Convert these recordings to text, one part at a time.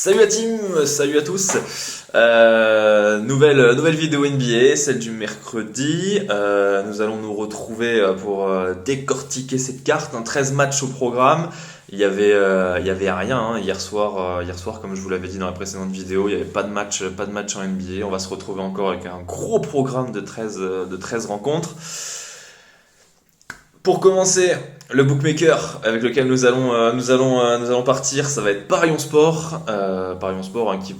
Salut la team, salut à tous. Nouvelle vidéo NBA, celle du mercredi. Nous allons nous retrouver pour décortiquer cette carte. 13 matchs au programme. Il y avait rien hein. Hier soir, comme je vous l'avais dit dans la précédente vidéo, il n'y avait pas de match en NBA. On va se retrouver encore avec un gros programme de 13 rencontres. Pour commencer, le bookmaker avec lequel nous allons partir, ça va être Parion Sport. Parion Sport qui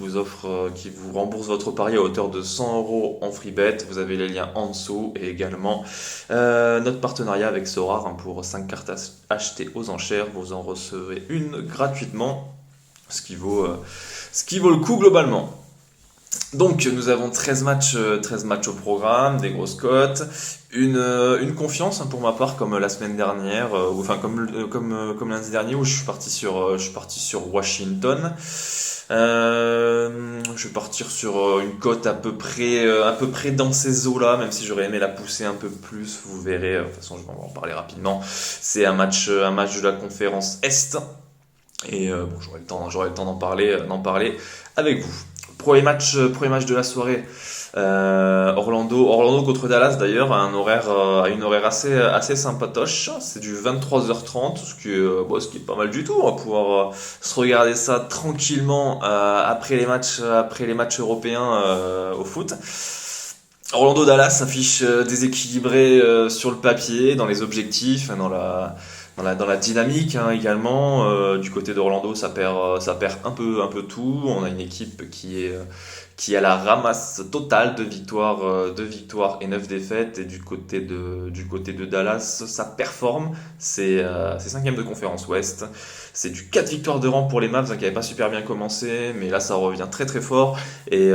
qui vous rembourse votre pari à hauteur de 100 € en free bet. Vous avez les liens en dessous et également notre partenariat avec Sorare pour 5 cartes achetées aux enchères. Vous en recevez une gratuitement, ce qui vaut le coup globalement. Donc nous avons 13 matchs au programme, des grosses cotes, une confiance pour ma part comme la semaine dernière, comme lundi dernier où je suis parti sur Washington. Je vais partir sur une cote à peu près dans ces eaux-là, même si j'aurais aimé la pousser un peu plus, vous verrez, de toute façon je vais en parler rapidement. C'est un match de la conférence Est, et j'aurai le temps d'en parler avec vous. Premier match de la soirée, Orlando contre Dallas d'ailleurs, à une horaire assez sympatoche. C'est du 23h30, ce qui est pas mal du tout. On va pouvoir se regarder ça tranquillement après les matchs européens au foot. Orlando-Dallas s'affiche déséquilibré sur le papier, dans les objectifs, dans la dynamique également. Du côté d'Orlando, ça perd un peu tout. On a une équipe qui a la ramasse totale de victoires et 9 défaites. Et du côté de Dallas, ça performe. C'est 5e de conférence Ouest. C'est du 4 victoires de rang pour les Mavs qui n'avaient pas super bien commencé, mais là ça revient très très fort. Et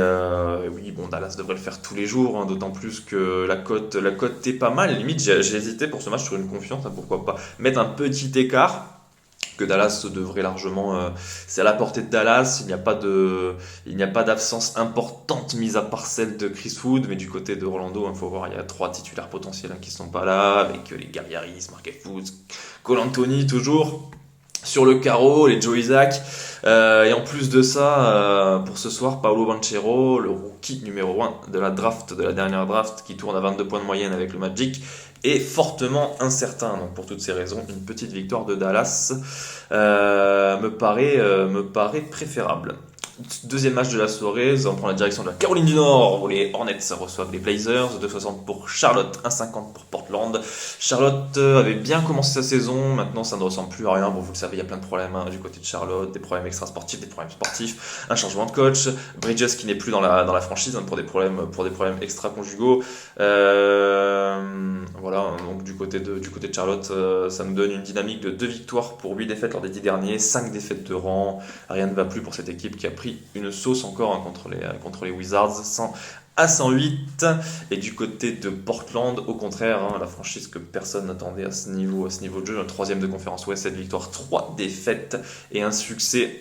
oui, Dallas devrait le faire tous les jours, d'autant plus que la cote est pas mal. Limite, j'ai hésité pour ce match sur une confiance, pourquoi pas mettre un petit écart que Dallas devrait largement, c'est à la portée de Dallas. Il n'y a pas d'absence importante mise à part celle de Chris Wood, mais du côté d'Orlando, faut voir, il y a 3 titulaires potentiels qui sont pas là, avec les Gary Harris, Markelle Fultz, Cole Anthony toujours sur le carreau, les Joe Isaac, et en plus de ça, pour ce soir, Paolo Banchero, le rookie numéro 1 de la dernière draft, qui tourne à 22 points de moyenne avec le Magic, est fortement incertain. Donc pour toutes ces raisons, une petite victoire de Dallas me paraît préférable. Deuxième match de la soirée, nous allons prendre la direction de la Caroline du Nord, où les Hornets reçoivent les Blazers, 2,60 pour Charlotte, 1,50 pour Portland. Charlotte avait bien commencé sa saison, maintenant ça ne ressemble plus à rien. Vous le savez, il y a plein de problèmes du côté de Charlotte, des problèmes extra-sportifs, des problèmes sportifs, un changement de coach, Bridges qui n'est plus dans la franchise pour des problèmes extra-conjugaux. Voilà, donc du côté de Charlotte, ça nous donne une dynamique de 2 victoires pour 8 défaites lors des 10 derniers, 5 défaites de rang. Rien ne va plus pour cette équipe qui a pris une sauce encore contre les Wizards, 100-108. Et du côté de Portland, au contraire, la franchise que personne n'attendait à ce niveau de jeu, le 3e de conférence Ouest, 7 victoires, 3 défaites et un succès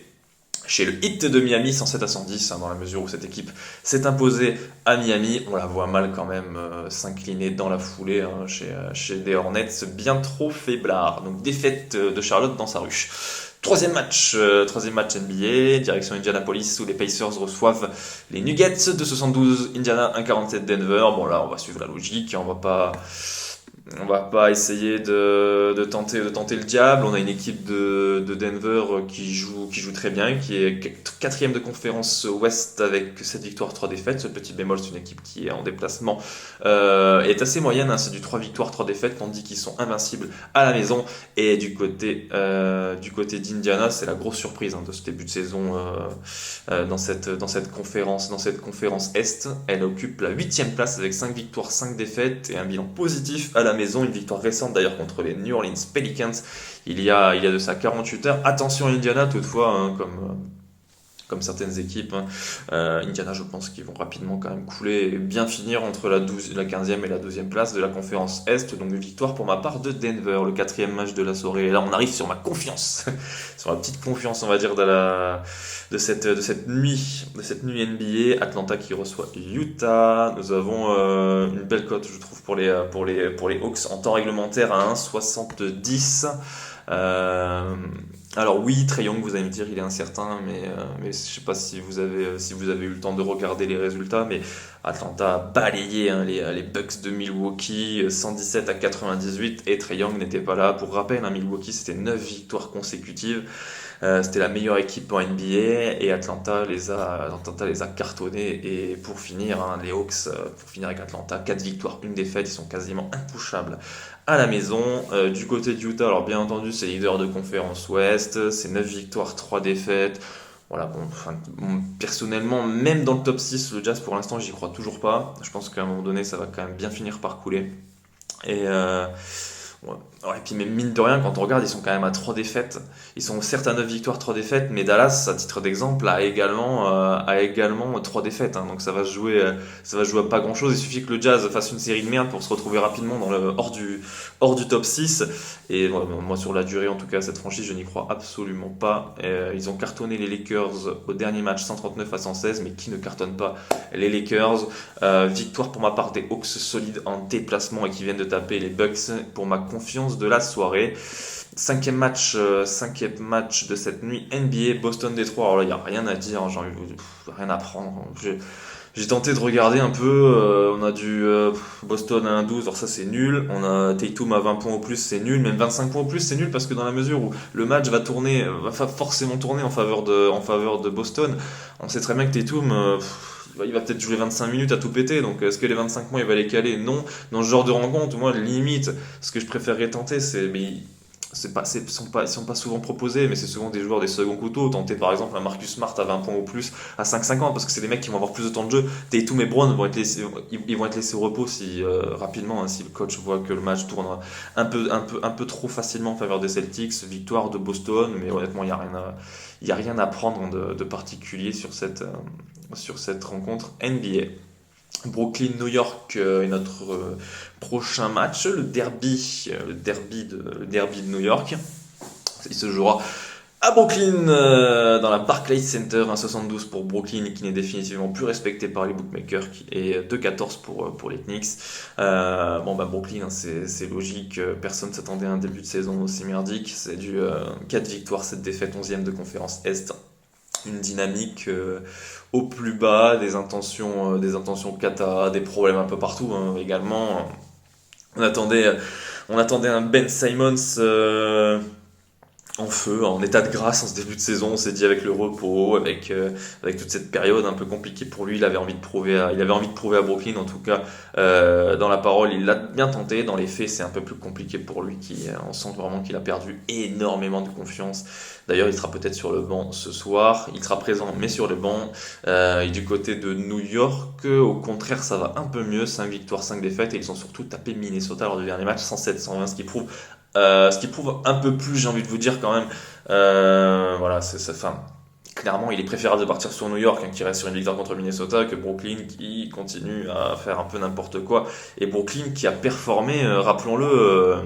chez le Heat de Miami, 107-110, dans la mesure où cette équipe s'est imposée à Miami. On la voit mal quand même s'incliner dans la foulée chez les Hornets, bien trop faiblard. Donc défaite de Charlotte dans sa ruche. Troisième match NBA, direction Indianapolis, où les Pacers reçoivent les Nuggets, 2,72 Indiana, 1,47 Denver. Là on va suivre la logique, on va pas essayer de tenter le diable. On a une équipe de Denver qui joue très bien, qui est 4e de conférence Ouest avec 7 victoires, 3 défaites. Ce petit bémol, c'est une équipe qui est en déplacement est assez moyenne, c'est du 3 victoires, 3 défaites, tandis qu'ils sont invincibles à la maison. Et du côté d'Indiana, c'est la grosse surprise de ce début de saison dans cette conférence Est. Elle occupe la 8e place avec 5 victoires, 5 défaites et un bilan positif à la maison. Une victoire récente d'ailleurs contre les New Orleans Pelicans il y a de ça 48 heures. Attention à Indiana toutefois, comme certaines équipes. Indiana, je pense qu'ils vont rapidement quand même couler et bien finir entre la 15e et la 2e place de la conférence Est. Donc une victoire pour ma part de Denver, le 4e match de la soirée. Et là on arrive sur ma confiance, sur la petite confiance on va dire de cette nuit NBA. Atlanta qui reçoit Utah. Nous avons une belle cote je trouve pour les Hawks en temps réglementaire à 1,70. Alors oui, Trae Young, vous allez me dire, il est incertain, mais je sais pas si vous avez eu le temps de regarder les résultats, mais Atlanta a balayé hein, les Bucks de Milwaukee, 117 à 98, et Trae Young n'était pas là. Pour rappel, hein, Milwaukee, c'était 9 victoires consécutives. C'était la meilleure équipe en NBA et Atlanta les a cartonnés. Et pour finir, hein, les Hawks, pour finir avec Atlanta, 4 victoires, une défaite, ils sont quasiment intouchables à la maison. Du côté de Utah, alors bien entendu, c'est leader de conférence Ouest, c'est 9 victoires, 3 défaites. Voilà, bon, enfin, personnellement, même dans le top 6, le Jazz pour l'instant, j'y crois toujours pas. Je pense qu'à un moment donné, ça va quand même bien finir par couler. Et, ouais. Ouais, et puis mais mine de rien, quand on regarde, ils sont quand même à 3 défaites. Ils sont certes à 9 victoires, 3 défaites, mais Dallas, à titre d'exemple, a également 3 défaites. Hein. Donc ça va se jouer à pas grand-chose. Il suffit que le Jazz fasse une série de merde pour se retrouver rapidement hors du top 6. Et ouais, moi, sur la durée, en tout cas, cette franchise, je n'y crois absolument pas. Ils ont cartonné les Lakers au dernier match 139 à 116, mais qui ne cartonne pas les Lakers? Victoire pour ma part des Hawks solides en déplacement et qui viennent de taper les Bucks pour ma confiance de la soirée. Cinquième match de cette nuit NBA, Boston-Détroit. Alors là, il n'y a rien à dire, hein, rien à prendre. J'ai tenté de regarder un peu. On a du Boston à 1-12, alors ça c'est nul. On a Tatum à 20 points au plus, c'est nul. Même 25 points au plus, c'est nul parce que dans la mesure où le match va forcément tourner en faveur de Boston. On sait très bien que Tatum, il va peut-être jouer 25 minutes à tout péter. Donc est-ce que les 25 points il va les caler? Non. Dans ce genre de rencontre, moi limite, ce que je préférerais tenter, ils sont pas souvent proposés, mais c'est souvent des joueurs des seconds couteaux. Tenter par exemple un Marcus Smart à 20 points au plus à 5,50 parce que c'est des mecs qui vont avoir plus de temps de jeu. Tatum et Brown ils vont être laissés au repos si rapidement, hein, si le coach voit que le match tourne un peu trop facilement en faveur des Celtics. Victoire de Boston, mais honnêtement il y a rien à prendre de particulier sur cette rencontre NBA. Brooklyn-New York est notre prochain match, le derby de New York. Il se jouera à Brooklyn, dans la Barclays Center, 1,72 pour Brooklyn, qui n'est définitivement plus respecté par les bookmakers, et 2,14 pour les Knicks. Brooklyn, hein, c'est logique, personne s'attendait à un début de saison aussi merdique. C'est du 4 victoires, 7 défaites, 11e de conférence Est. Une dynamique au plus bas, des intentions cata, des problèmes un peu partout hein, également. On attendait, on attendait un Ben Simmons en feu, en état de grâce en ce début de saison. On s'est dit avec le repos, avec toute cette période un peu compliquée pour lui, il avait envie de prouver à Brooklyn. En tout cas, dans la parole, il l'a bien tenté. Dans les faits, c'est un peu plus compliqué pour lui. On sent vraiment qu'il a perdu énormément de confiance. D'ailleurs, il sera peut-être sur le banc ce soir. Il sera présent, mais sur le banc. Et du côté de New York, au contraire, ça va un peu mieux. 5 victoires, 5 défaites. Et ils ont surtout tapé Minnesota lors du dernier match, 107-120, ce qui prouve un peu plus, j'ai envie de vous dire quand même. Voilà, enfin, clairement, il est préférable de partir sur New York, hein, qui reste sur une victoire contre Minnesota, que Brooklyn qui continue à faire un peu n'importe quoi. Et Brooklyn qui a performé, rappelons-le,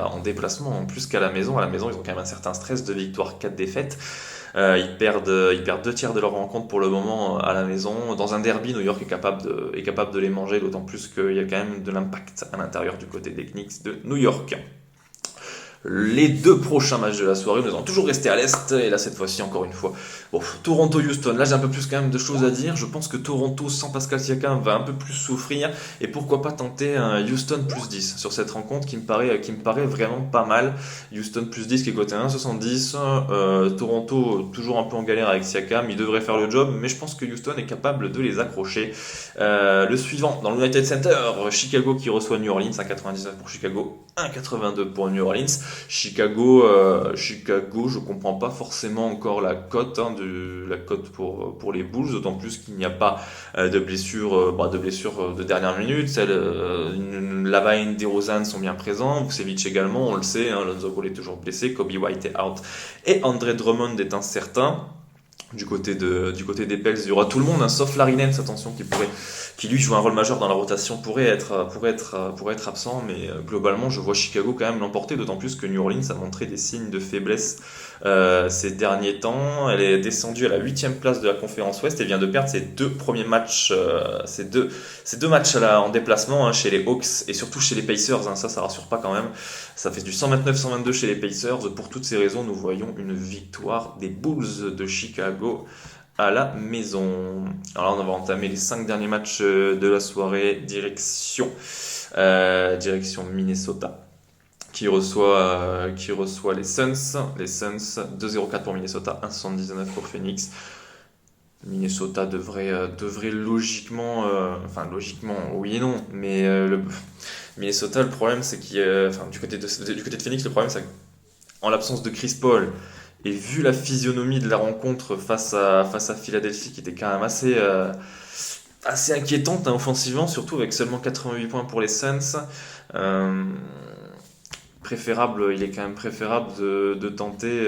en déplacement, en plus qu'à la maison. À la maison, ils ont quand même un certain stress, 2 victoires, 4 défaites. Ils perdent 2 tiers de leur rencontre pour le moment à la maison. Dans un derby, New York est capable de les manger, d'autant plus qu'il y a quand même de l'impact à l'intérieur du côté des Knicks de New York. Les 2 prochains matchs de la soirée, nous allons toujours rester à l'Est, et là cette fois-ci encore une fois. Bon, Toronto-Houston, là j'ai un peu plus quand même de choses à dire. Je pense que Toronto sans Pascal Siakam va un peu plus souffrir, et pourquoi pas tenter un Houston plus 10 sur cette rencontre qui me paraît vraiment pas mal. Houston plus 10 qui est coté à 1,70, Toronto toujours un peu en galère avec Siakam, il devrait faire le job, mais je pense que Houston est capable de les accrocher. Le suivant, dans l'United Center, Chicago qui reçoit New Orleans, 1,99 pour Chicago, 1,82 pour New Orleans. Chicago, je comprends pas forcément encore la cote, hein, la cote pour les Bulls, d'autant plus qu'il n'y a pas de blessures de dernière minute. Lavine, DeRozan sont bien présents, Vucevic également, on le sait, hein, Lonzo Ball est toujours blessé, Kobe White est out et Andre Drummond est incertain. Du côté des Pels, il y aura tout le monde, hein, sauf Larry Nance, attention, qui lui joue un rôle majeur dans la rotation, pourrait être absent, mais globalement, je vois Chicago quand même l'emporter, d'autant plus que New Orleans a montré des signes de faiblesse ces derniers temps. Elle est descendue à la 8e place de la conférence Ouest et vient de perdre ses deux premiers matchs, ces deux matchs en déplacement, hein, chez les Hawks et surtout chez les Pacers, hein, ça rassure pas quand même. Ça fait du 129-122 chez les Pacers. Pour toutes ces raisons, nous voyons une victoire des Bulls de Chicago à la maison. Alors là, on va entamer les 5 derniers matchs de la soirée. Direction Minnesota qui reçoit les Suns. Les Suns, 2-0-4 pour Minnesota, 1-79 pour Phoenix. Minnesota devrait logiquement, enfin logiquement, oui et non, mais Minnesota, le problème c'est du côté de Phoenix, le problème c'est qu'en l'absence de Chris Paul, et vu la physionomie de la rencontre face à Philadelphie, qui était quand même assez inquiétante, hein, offensivement, surtout avec seulement 88 points pour les Suns, il est quand même préférable de tenter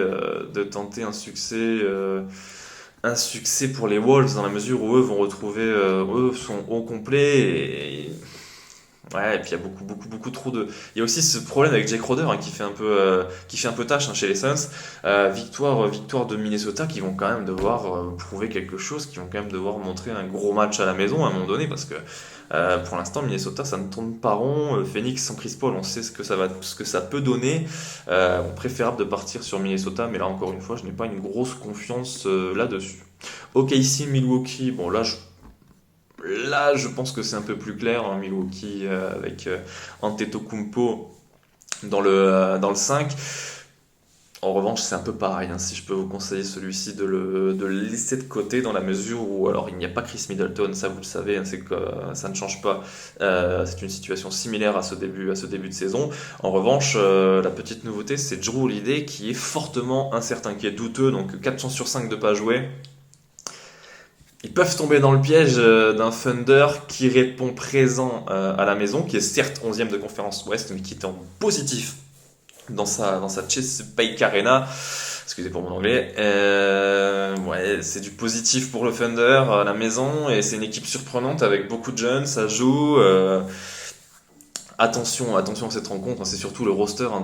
un succès pour les Wolves dans la mesure où eux sont au complet ouais, et puis il y a beaucoup trop de. Il y a aussi ce problème avec Jake Roder, hein, qui fait un peu tâche, hein, chez les Suns. Victoire de Minnesota qui vont quand même devoir prouver quelque chose, qui vont quand même devoir montrer un gros match à la maison à un moment donné parce que pour l'instant Minnesota ça ne tourne pas rond. Phoenix sans Chris Paul, on sait ce que ça peut donner. Préférable de partir sur Minnesota, mais là encore une fois, je n'ai pas une grosse confiance là-dessus. OKC Milwaukee, bon là, je pense que c'est un peu plus clair, hein, Milwaukee avec Antetokounmpo dans le 5. En revanche, c'est un peu pareil, hein, si je peux vous conseiller celui-ci de le laisser de côté dans la mesure où, alors il n'y a pas Chris Middleton, ça vous le savez, hein, c'est que ça ne change pas. C'est une situation similaire à ce début de saison. En revanche, la petite nouveauté, c'est Jrue Holiday qui est fortement incertain, qui est douteux, donc 4 chances sur 5 de pas jouer. Ils peuvent tomber dans le piège d'un Thunder qui répond présent à la maison, qui est certes 11e de conférence Ouest, mais qui est en positif dans sa Chesapeake Arena. Excusez pour mon anglais. Ouais, c'est du positif pour le Thunder à la maison, et c'est une équipe surprenante avec beaucoup de jeunes, ça joue. Attention à cette rencontre, hein, c'est surtout le roster, hein,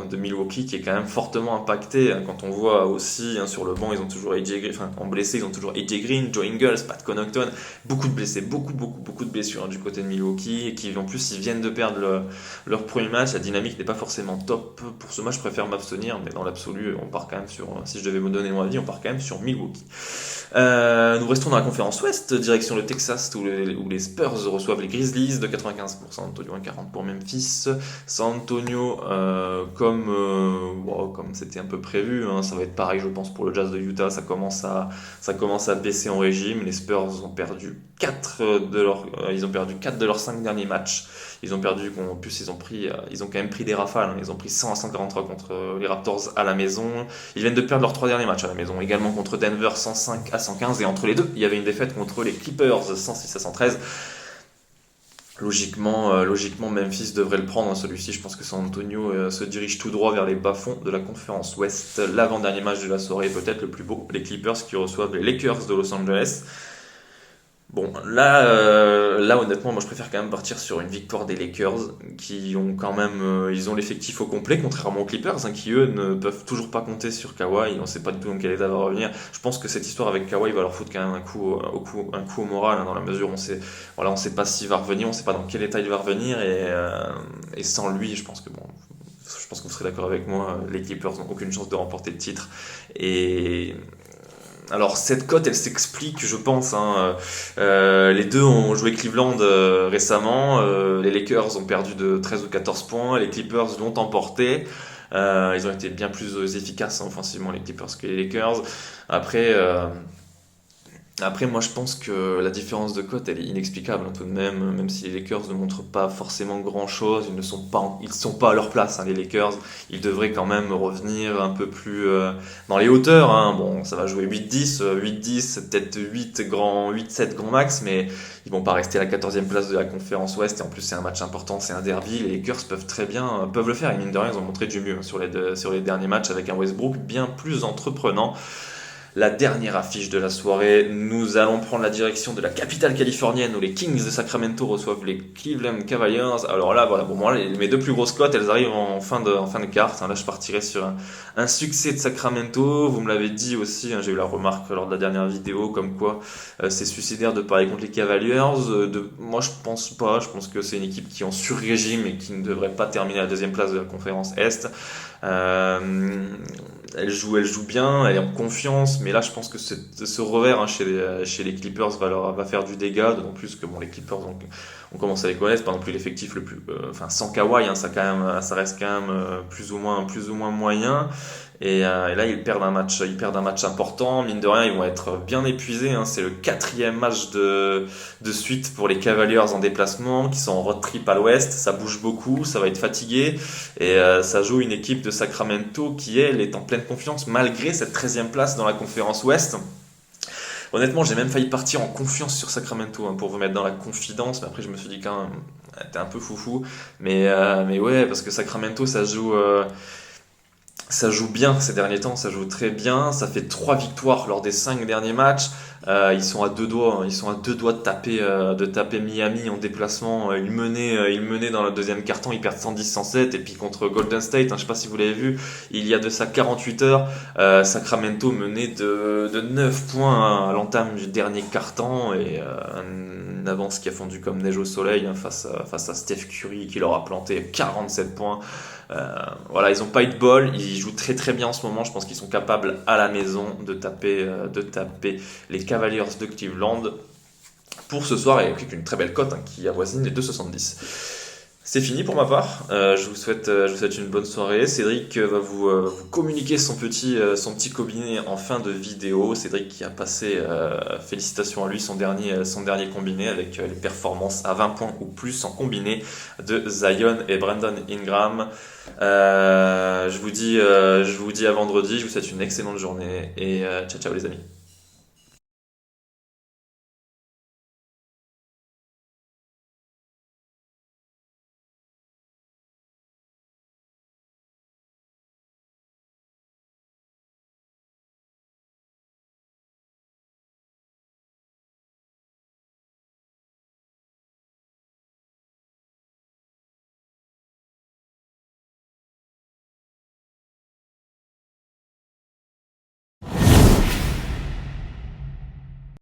de Milwaukee qui est quand même fortement impacté, hein, quand on voit aussi, hein, sur le banc, ils ont toujours AJ Green, enfin en blessé, ils ont toujours AJ Green, Joe Ingles, Pat Connaughton, beaucoup de blessés, beaucoup de blessures, hein, du côté de Milwaukee, et qui en plus ils viennent de perdre leur premier match. La dynamique n'est pas forcément top pour ce match, je préfère m'abstenir, mais dans l'absolu, on part quand même si je devais me donner mon avis, on part quand même sur Milwaukee. Nous restons dans la conférence Ouest, direction le Texas où les Spurs reçoivent les Grizzlies de 95 pour San Antonio, 40 pour Memphis. San Antonio, comme c'était un peu prévu, hein, ça va être pareil je pense pour le Jazz de Utah, ça commence à baisser en régime. Les Spurs ont perdu 4 de leurs 5 derniers matchs. Ils ont perdu, en plus ils ont quand même pris des rafales, hein. Ils ont pris 100-143 contre les Raptors à la maison. Ils viennent de perdre leurs 3 derniers matchs à la maison, également contre Denver 105-115, et entre les deux il y avait une défaite contre les Clippers 106-113. Logiquement, Memphis devrait le prendre, hein, celui-ci. Je pense que San Antonio se dirige tout droit vers les bas-fonds de la conférence Ouest. L'avant-dernier match de la soirée est peut-être le plus beau, les Clippers qui reçoivent les Lakers de Los Angeles. Bon, là honnêtement, moi je préfère quand même partir sur une victoire des Lakers qui ont quand même, ils ont l'effectif au complet, contrairement aux Clippers, hein, qui eux ne peuvent toujours pas compter sur Kawhi. On ne sait pas du tout dans quel état va revenir. Je pense que cette histoire avec Kawhi va leur foutre quand même un coup au moral, hein, dans la mesure où on sait pas s'il va revenir, on sait pas dans quel état il va revenir, et sans lui, je pense que vous serez d'accord avec moi, les Clippers n'ont aucune chance de remporter le titre. Et alors cette cote, elle s'explique, je pense, hein. Les deux ont joué Cleveland récemment. Les Lakers ont perdu de 13 ou 14 points. Les Clippers l'ont emporté. Ils ont été bien plus efficaces, hein, offensivement, les Clippers, que les Lakers. Après, moi je pense que la différence de cote elle est inexplicable, hein, tout de même si les Lakers ne montrent pas forcément grand chose, ils sont pas à leur place, hein, les Lakers, ils devraient quand même revenir un peu plus dans les hauteurs, hein. Bon, ça va jouer 8-10, peut-être 8-7 grand max, mais ils vont pas rester à la 14e place de la conférence Ouest, et en plus c'est un match important, c'est un derby, les Lakers peuvent le faire, et mine de rien ils ont montré du mieux, hein, sur les derniers matchs avec un Westbrook bien plus entreprenant. La dernière affiche de la soirée, nous allons prendre la direction de la capitale californienne où les Kings de Sacramento reçoivent les Cleveland Cavaliers. Alors là, voilà, pour moi, mes deux plus grosses cotes, elles arrivent en fin de carte. Là, je partirai sur un succès de Sacramento. Vous me l'avez dit aussi, j'ai eu la remarque lors de la dernière vidéo, comme quoi c'est suicidaire de parier contre les Cavaliers. Moi, je pense pas. Je pense que c'est une équipe qui est en sur-régime et qui ne devrait pas terminer à la deuxième place de la conférence Est. Elle joue bien, elle est en confiance, mais là je pense que ce revers chez les Clippers va faire du dégât, d'autant plus que les Clippers on commence à les connaître, c'est pas non plus l'effectif le plus, sans Kawhi, ça reste quand même plus ou moins moyen. Et là ils perdent un match important, mine de rien ils vont être bien épuisés. C'est le 4e match de suite pour les Cavaliers en déplacement, qui sont en road trip à l'Ouest, ça bouge beaucoup, ça va être fatigué. Et ça joue une équipe de Sacramento qui, elle, est en pleine confiance malgré cette 13e place dans la conférence Ouest. Honnêtement, j'ai même failli partir en confiance sur Sacramento pour vous mettre dans la confidence, mais après je me suis dit quand même, t'es un peu foufou. Mais ouais, parce que Sacramento, ça joue bien ces derniers temps, ça joue très bien. Ça fait 3 victoires lors des 5 derniers matchs. Ils sont à deux doigts de taper Miami en déplacement. Ils menaient dans le deuxième quart-temps, ils perdent 110-107. Et puis contre Golden State, je sais pas si vous l'avez vu, il y a de ça 48 heures, Sacramento menait de 9 points à l'entame du dernier quart-temps, et une avance qui a fondu comme neige au soleil face à Steph Curry qui leur a planté 47 points. Voilà, ils ont pas eu de bol, ils jouent très très bien en ce moment. Je pense qu'ils sont capables à la maison de taper les Cavaliers de Cleveland pour ce soir, et avec une très belle cote qui avoisine les 2,70. C'est fini pour ma part. Je vous souhaite une bonne soirée. Cédric va vous communiquer son petit combiné en fin de vidéo. Cédric qui a passé, félicitations à lui, son dernier combiné avec les performances à 20 points ou plus en combiné de Zion et Brandon Ingram. Je vous dis à vendredi. Je vous souhaite une excellente journée et ciao ciao les amis.